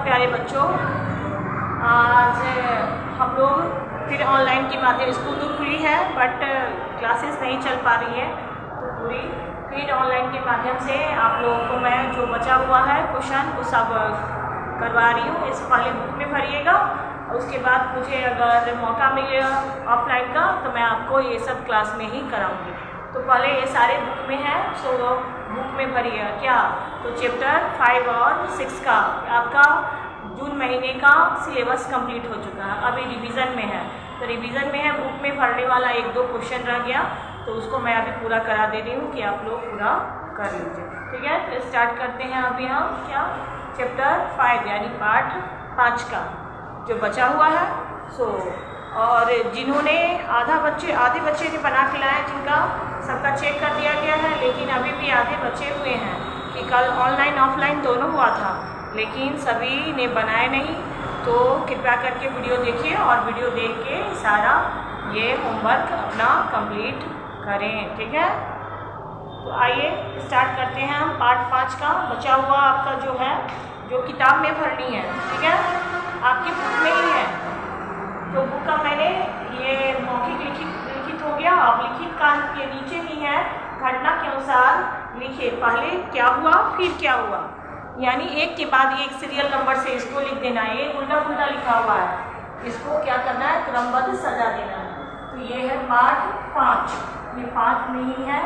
प्यारे बच्चों, आज हम लोग फिर ऑनलाइन के माध्यम, स्कूल तो खुली है बट क्लासेस नहीं चल पा रही है, तो पूरी फिर ऑनलाइन के माध्यम से आप लोगों को मैं जो बचा हुआ है क्वेश्चन वो सब करवा रही हूँ। इससे पहले बुक में भरिएगा, उसके बाद मुझे अगर मौका मिलेगा ऑफलाइन का तो मैं आपको ये सब क्लास में ही कराऊंगी। तो पहले ये सारे बुक में है, सो बुक में भरिएगा क्या, तो चैप्टर 5 और 6 का आपका जून महीने का सिलेबस कंप्लीट हो चुका है, अभी रिवीजन में है। तो रिवीजन में है, बुक में भरने वाला 1-2 क्वेश्चन रह गया, तो उसको मैं अभी पूरा करा दे रही हूँ कि आप लोग पूरा कर लीजिए। ठीक है, तो स्टार्ट करते हैं अभी हम क्या, चैप्टर 5 यानी पार्ट 5 का जो बचा हुआ है। और जिन्होंने आधे बच्चे ने बना के लाए, जिनका सबका चेक कर दिया गया है, लेकिन अभी भी आधे बचे हुए हैं कि कल ऑनलाइन ऑफलाइन दोनों हुआ था, लेकिन सभी ने बनाए नहीं। तो कृपया करके वीडियो देखिए और वीडियो देख के सारा ये होमवर्क अपना कंप्लीट करें। ठीक है, तो आइए स्टार्ट करते हैं हम पार्ट 5 का। बचा हुआ आपका जो है, जो किताब में भरनी है, ठीक है, आपकी बुक में ही है। तो बुक का मैंने ये मौखिक लिखित हो गया, अब लिखित का के नीचे ही है घटना के अनुसार लिखे, पहले क्या हुआ फिर क्या हुआ, यानी एक के बाद एक सीरियल नंबर से इसको लिख देना है। ये उल्टा पुल्टा लिखा हुआ है, इसको क्या करना है, क्रमबद्ध सजा देना है। तो ये है पार्ट 5, ये 5 में ही है।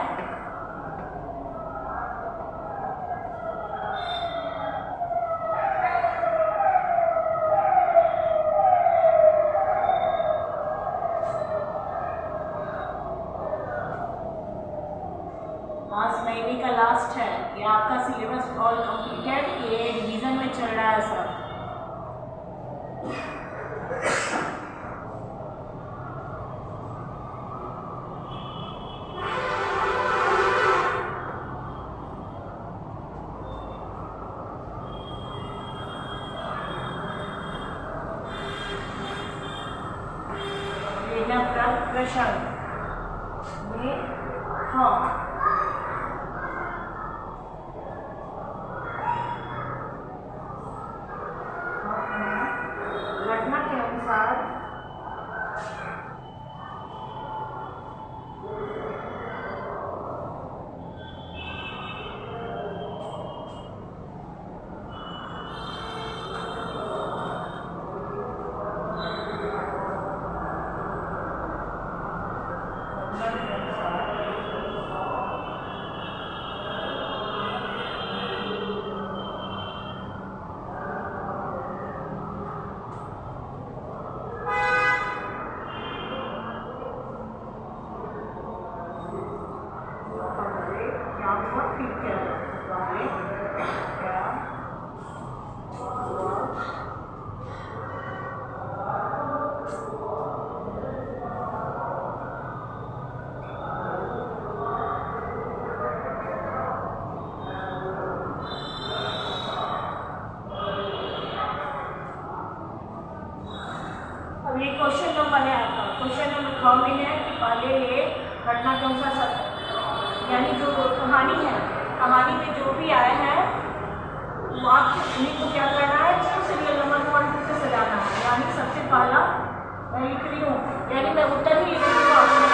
महीने का लास्ट है, ये आपका सिलेबस ऑल कंप्लीटेड, ये रिवीजन में चल रहा है सब। प्रश्न में हाँ, घटना के अनुसार ये क्वेश्चन नंबर है आपका, क्वेश्चन नंबर ख में है कि पहले ये घटना के अनुसार यानी जो कहानी है, कहानी में जो भी आए हैं वो आप उन्हीं को क्या करना है, इसको सीरियल नंबर 1 से सजाना है। यानी सबसे पहला मैं लिख रही हूँ, यानी मैं उत्तर ही लिख रही हूँ।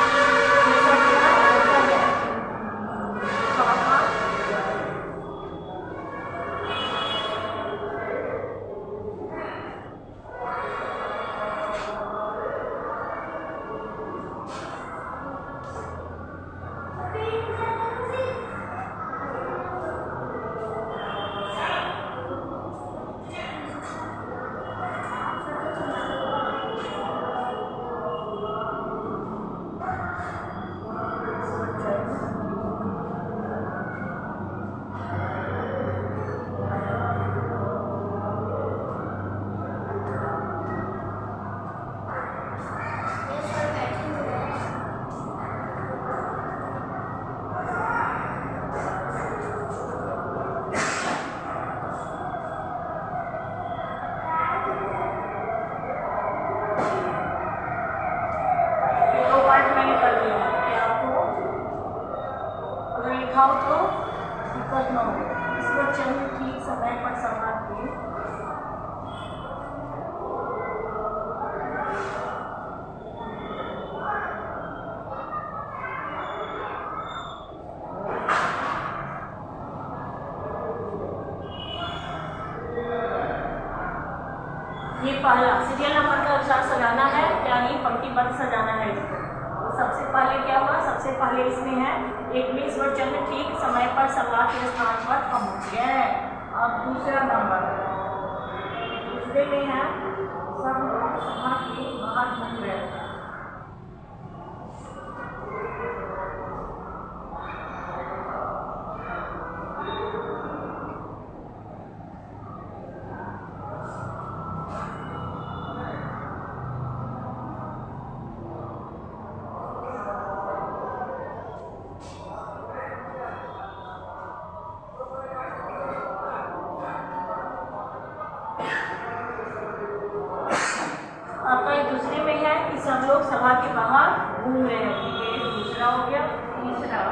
लिखाओ तो दिक्कत न हो, इस बच्चे ने ठीक समय पर संवाद दिए। पहला सीरियल नंबर के अनुसार सजाना है, यानी पंक्तिबद्ध सजाना है इसको। तो सबसे पहले क्या हुआ, सबसे पहले इसमें है एक में ईश्वर चंद्र ठीक समय पर सभा के स्थान पर पहुंच गए। अब दूसरा नंबर, दूसरे में है सब लोग सभा के बाहर घूम रहे हैं। आपका दूसरे में है कि सब लोग सभा के बाहर घूम रहे हैं, ठीक है, दूसरा हो गया। तीसरा,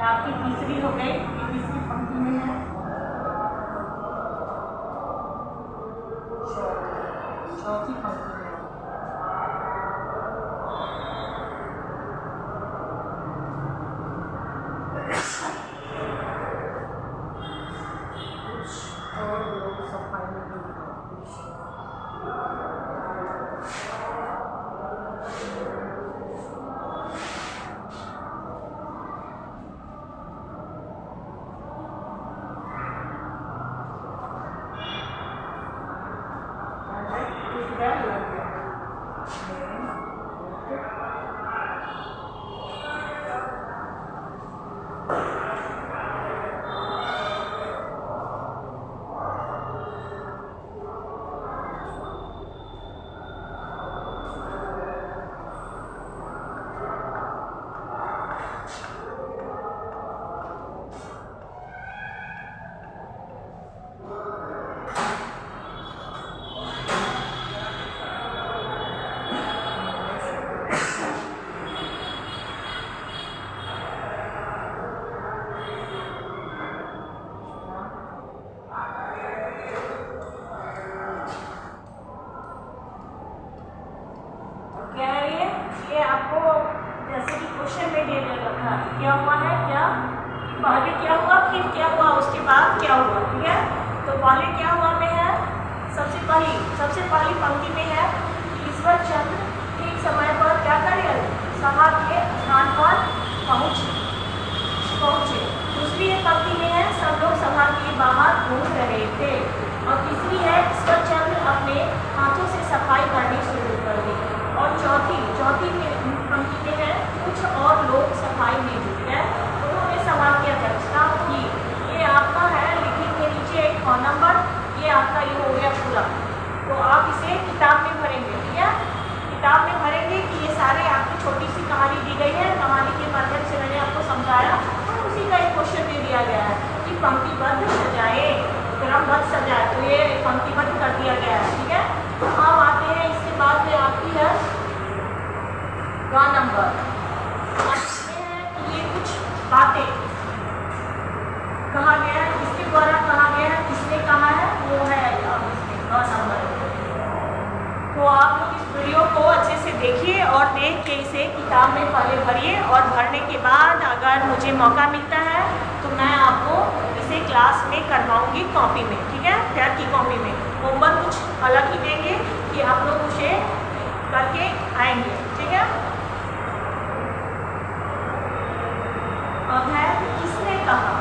आपकी तीसरी हो गई, तीसरी पंक्ति में है चौथी पंक्ति में और लोग सफाई में क्या हुआ है, क्या पहले क्या हुआ फिर क्या हुआ उसके बाद क्या हुआ, ठीक है। तो पहले क्या हुआ में है, सबसे पहली पंक्ति में है ईश्वर चंद्र ठीक समय पर क्या करे, सभा के स्थान पर पहुंचे। दूसरी पंक्ति में है सब लोग सभा के बाहर घूम रहे थे। और तीसरी है ईश्वर चंद्र अपने हाथों से सफाई करनी शुरू कर दी। और चौथी पंक्ति में है कुछ और लोग सफाई में जुट गए, उन्होंने सभा की अध्यक्षता की। ये आपका है लिखित के नीचे एक फोन नंबर, ये आपका ये हो गया पूरा। तो आप इसे किताब में भरेंगे, ठीक है, किताब में भरेंगे कि ये सारे आपकी छोटी सी कहानी दी गई है, कहानी के माध्यम से मैंने आपको समझाया और उसी का एक क्वेश्चन दे दिया गया है कि पंक्तिबद्ध सजाए, क्रमबद्ध सजाए, तो ये पंक्तिबद्ध कर दिया गया है, ठीक है। अब आते हैं इसके बाद में आपकी है ग नंबर। ये कुछ बातें कहा गया है, किसके द्वारा कहा गया है, किसने कहा है, वो है अब इसमें ग नंबर। तो आप लोग इस वीडियो को अच्छे से देखिए और देख के इसे किताब में पहले भरिए, और भरने के बाद अगर मुझे मौका मिलता है तो मैं आपको इसे क्लास में करवाऊंगी कॉपी में, ठीक है, फेयर की कॉपी में। होमवर्क कुछ अलग ही देंगे कि आप लोग उसे करके आएंगे, ठीक है। अब है किसने कहा,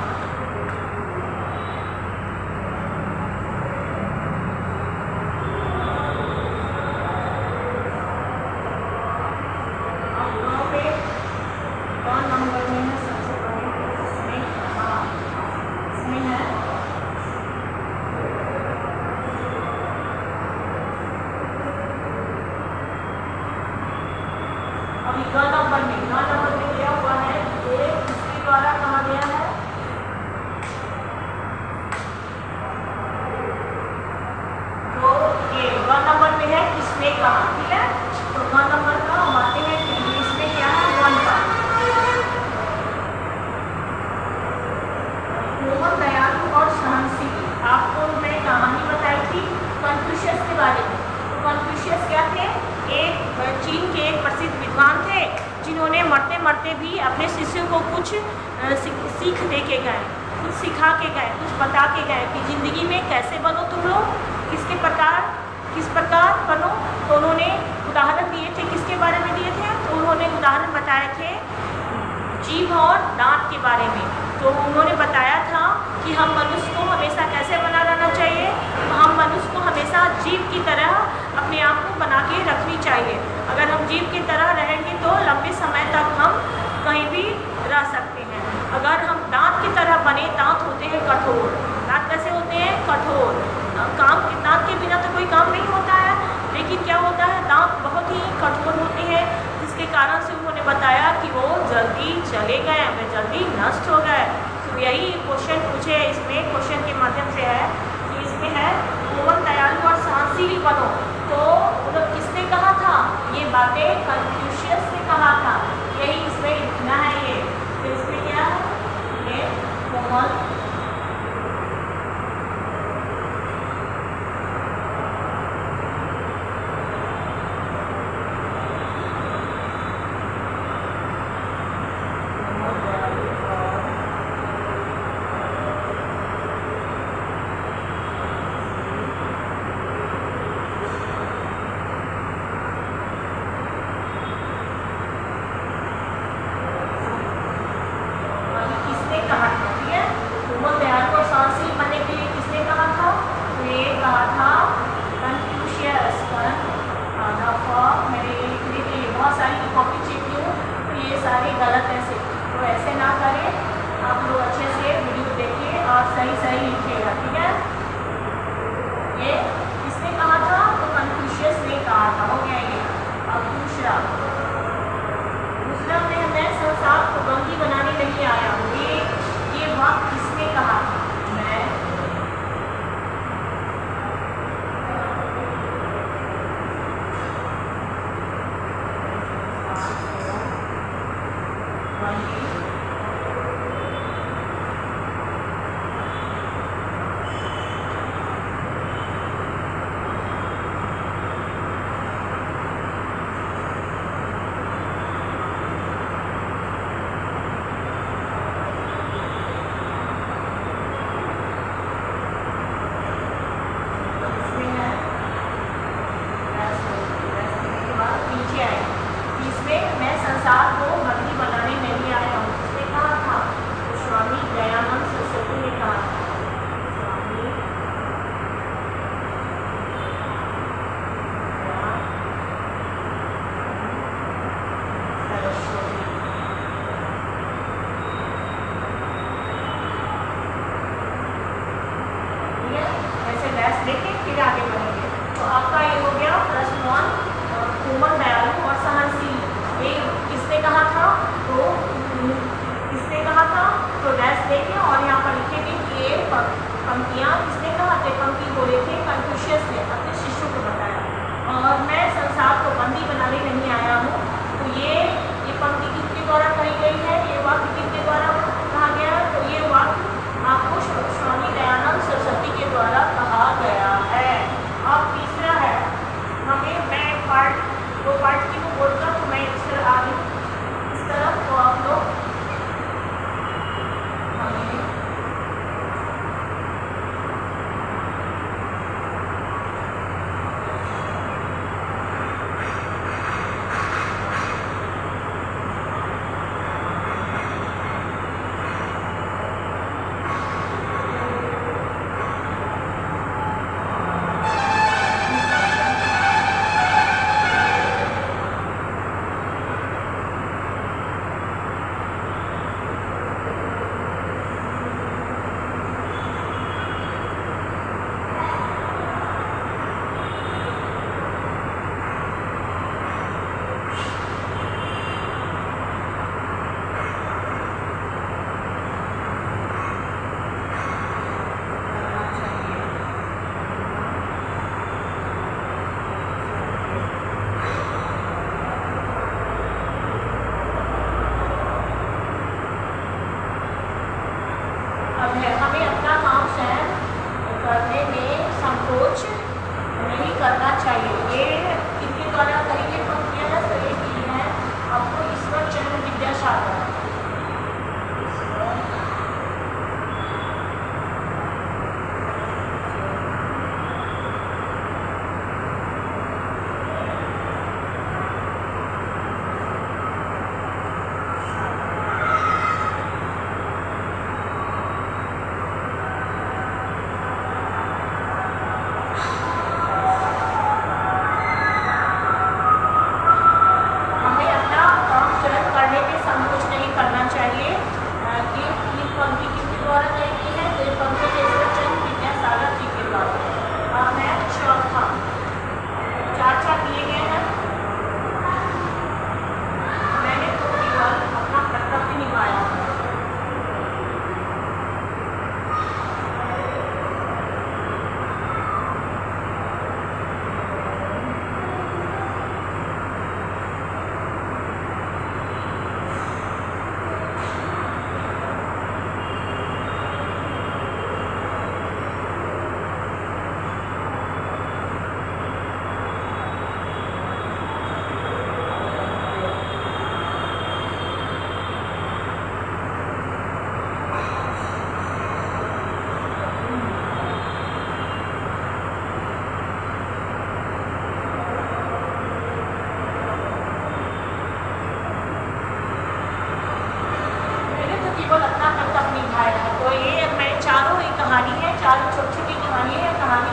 किसने कहा, ठीक है। तो 1 नंबर का हम आते हैं कि इंग्लिश में क्या है 1 का। कोमल, दयालु और सहनशील। आपको मैं कहानी बताई थी कन्फ्यूशियस के बारे में। तो कन्फ्यूशियस क्या थे, एक चीन के एक प्रसिद्ध विद्वान थे जिन्होंने मरते मरते भी अपने शिष्यों को कुछ सीख दे के गए, कुछ सिखा के गए, कुछ बता के गए कि ज़िंदगी में कैसे बनो तुम लोग, किस प्रकार बनो। तो उन्होंने उदाहरण दिए थे, किसके बारे में दिए थे, तो उन्होंने उदाहरण बताए थे जीभ और दांत के बारे में। तो उन्होंने बताया था कि हम मनुष्य को हमेशा कैसे बना रहना चाहिए, तो हम मनुष्य को हमेशा जीभ की तरह अपने आप को बना के रखनी चाहिए। अगर हम जीभ की तरह रहेंगे तो लंबे समय तक हम कहीं भी रह सकते हैं। अगर हम दांत की तरह बने, दांत होते हैं कठोर, दांत कैसे होते हैं, कठोर। दांत के बिना तो कोई काम नहीं होता है, लेकिन क्या होता है, दांत बहुत ही कठोर होते हैं, जिसके कारण से उन्होंने बताया कि वो जल्दी चले गए, वे जल्दी नष्ट हो गए। तो यही क्वेश्चन पूछे, इसमें क्वेश्चन के माध्यम से है कि इसमें है कोमल, दयालु और सहनशील बनो। तो किसने कहा था ये बातें, कन्फ्यूशियस ने कहा था। यही इसमें लिखना है ये। तो इसमें क्या है, ये कोमल, सारे गलत है सिर्फ, तो ऐसे ना करें। आप लोग अच्छे से वीडियो देखिए और सही सही लिखिएगा, ठीक है। ये किसने कहा था, तो कन्फ्यूशियस ने कहा था, हो गया ये। अब दूसरा में मैं संसार को बंदी बनाने नहीं आया हूँ, ये वाक्य किसने कहा था, मैं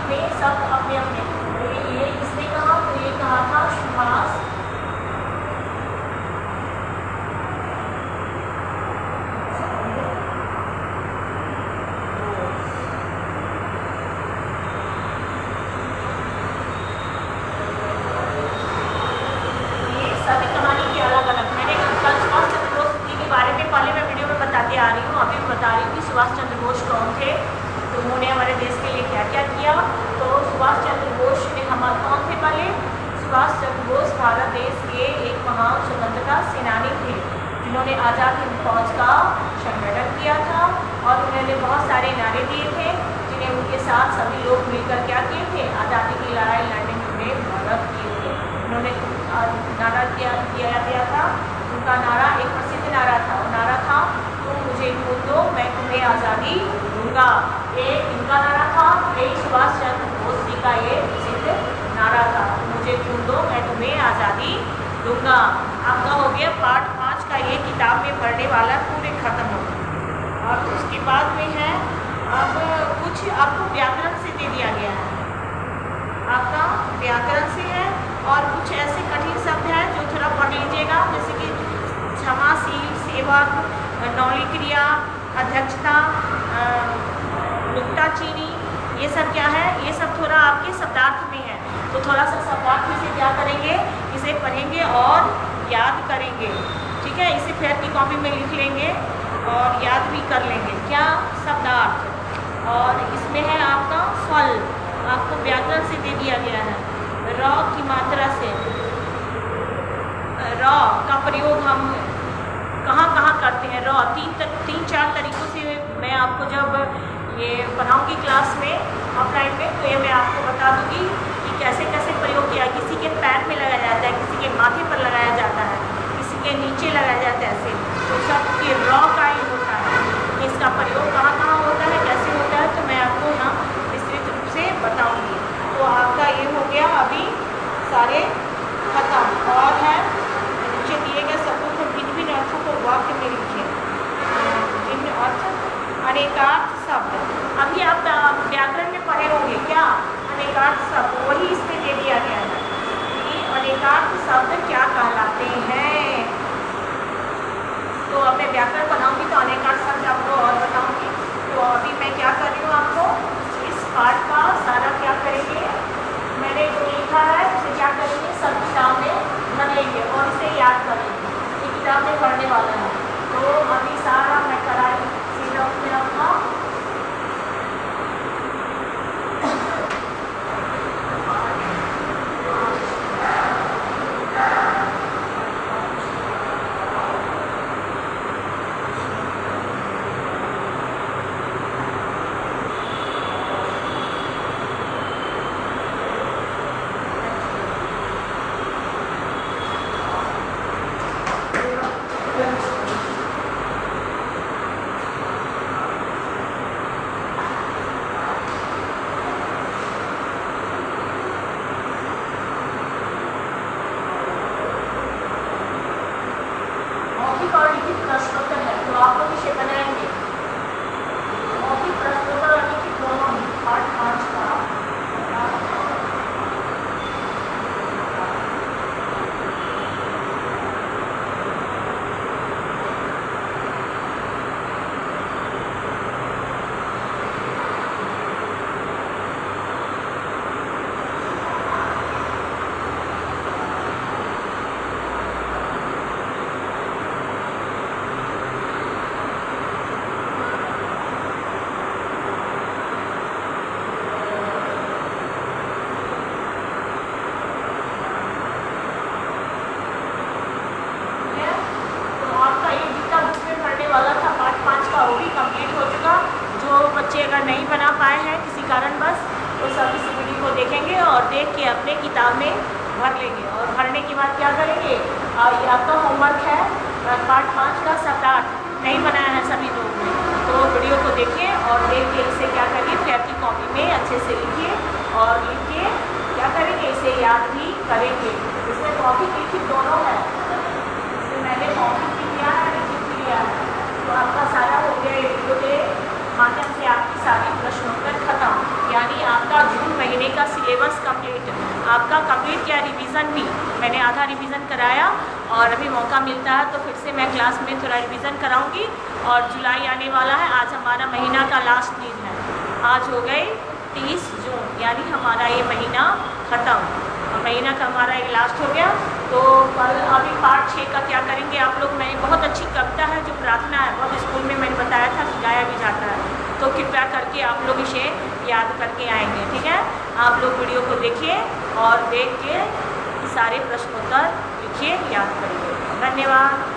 में सब अपने अपने, तो ये किसने कहा, तो ये कहा था सुभाष सुभाष चंद्र बोस कौन थे, तो उन्होंने हमारे देश के लिए क्या क्या किया। तो सुभाष चंद्र बोस ने हमारे कौन थे, पहले सुभाष चंद्र बोस भारत देश के एक महान स्वतंत्रता सेनानी थे, जिन्होंने आज़ाद हिंद फौज का संगठन किया था और उन्होंने बहुत सारे नारे दिए थे, जिन्हें उनके साथ सभी लोग मिलकर क्या किए थे, आज़ादी की लड़ाई लड़ने में मदद किए थे। उन्होंने नारा दिया गया था, उनका नारा एक प्रसिद्ध नारा था, वो नारा था तुम मुझे ढूंढ दो मैं तुम्हें आज़ादी दूंगा। ये इनका नारा था, यही सुभाष चंद्र बोस जी का ये प्रसिद्ध नारा था, मुझे ढूंढ दो मैं तुम्हें आज़ादी दूंगा। आपका हो गया पार्ट 5 का, ये किताब में पढ़ने वाला पूरे खत्म हो गया। और उसके बाद में है अब कुछ आपको व्याकरण से दे दिया गया है, आपका व्याकरण से है, और कुछ ऐसे कठिन शब्द हैं जो थोड़ा पढ़ लीजिएगा, जैसे कि क्षमाशील, सेवक, नौली क्रिया, अध्यक्षता, नुक्ताचीनी, ये सब क्या है, ये सब थोड़ा आपके शब्दार्थ में है, तो थोड़ा सा शब्दार्थ में से क्या करेंगे, इसे पढ़ेंगे और याद करेंगे, ठीक है। इसे फिर की कॉपी में लिख लेंगे और याद भी कर लेंगे, क्या शब्दार्थ। और इसमें है आपका फल, आपको व्याकरण से दे दिया गया है, र की मात्रा से, र का प्रयोग हम कहाँ कहाँ करते हैं, र 3-4 तरीक़ों से मैं आपको जब ये पढ़ाऊँगी क्लास में ऑफलाइन में, तो ये मैं आपको बता दूँगी कि कैसे कैसे प्रयोग किया। किसी के पैर में लगाया जाता है, किसी के माथे पर लगाया जाता है, किसी के नीचे लगाया जाता है, ऐसे तो सब के र का ही होता है। इसका प्रयोग कहाँ कहाँ होता है, कैसे होता है, तो मैं आपको यहाँ विस्तृत रूप से बताऊँगी। तो आपका ये हो गया अभी सारे खत्म। और है नीचे दिए गए शब्दों को भिन्न भिन्न अर्थों को वाक्य में लिखिए, भिन्न अर्थ, अनेकार्थ शब्द। अभी आप व्याकरण में पढ़े होंगे क्या, अनेकार्थ शब्द, वही इसमें दे दिया गया है कि अनेकार्थ शब्द क्या कहलाते हैं। तो अब मैं व्याकरण बनाऊंगी तो अनेकार्थ शब्द आपको और बताऊंगी। तो अभी मैं क्या कर रही हूँ, आपको इस पाठ का सारा क्या करेंगे, मैंने जो लिखा है उसे क्या करेंगे, सब किताब में भर लेंगे और इसे याद कर लेंगे, ये किताब में पढ़ने वाला है। तो अभी सारा मैं कराई सीधा में रखा, और लिखित प्रश्नोत्तर है, तो आप लोग इसे बनाएंगे। मौखिक प्रश्नोत्तर और लिखित दोनों ही पार्ट 5 का। बच्चे अगर नहीं बना पाए हैं किसी कारणवश, तो सब इस वीडियो को देखेंगे और देख के अपने किताब में भर लेंगे। और भरने के बाद क्या करेंगे, ये आपका होमवर्क है पार्ट 5 का शब्दार्थ नहीं बनाया है सभी लोगों ने, तो वीडियो को देखिए और देख के इसे क्या करिए, फिर आपकी कॉपी में अच्छे से लिखिए और लिख के क्या करेंगे, इसे याद भी करेंगे। इसमें मौखिक लिखित दोनों है, इसमें मैंने मौखिक भी किया है, लिखित भी किया है। तो आपका सारा हो गया, ये वीडियो के माध्यम से आपकी सारी प्रश्नोत्तर खत्म, यानी आपका जून मैंने आधा रिवीजन कराया और अभी मौका मिलता है तो फिर से मैं क्लास में थोड़ा रिवीजन कराऊंगी। और जुलाई आने वाला है, आज हमारा महीना का लास्ट दिन है, आज हो गई 30 जून, यानी हमारा ये महीना ख़त्म, महीना का हमारा एक लास्ट हो गया। तो कल अभी पार्ट 6 का क्या करेंगे आप लोग। मैं बहुत अच्छी कविता है जो प्रार्थना है, बहुत स्कूल में मैंने बताया था कि गाया भी जाता है, तो कृपया करके आप लोग इसे याद करके आएंगे। ठीक है, आप लोग वीडियो को देखिए और देख के सारे प्रश्नोत्तर लिखिए, याद करिए। धन्यवाद।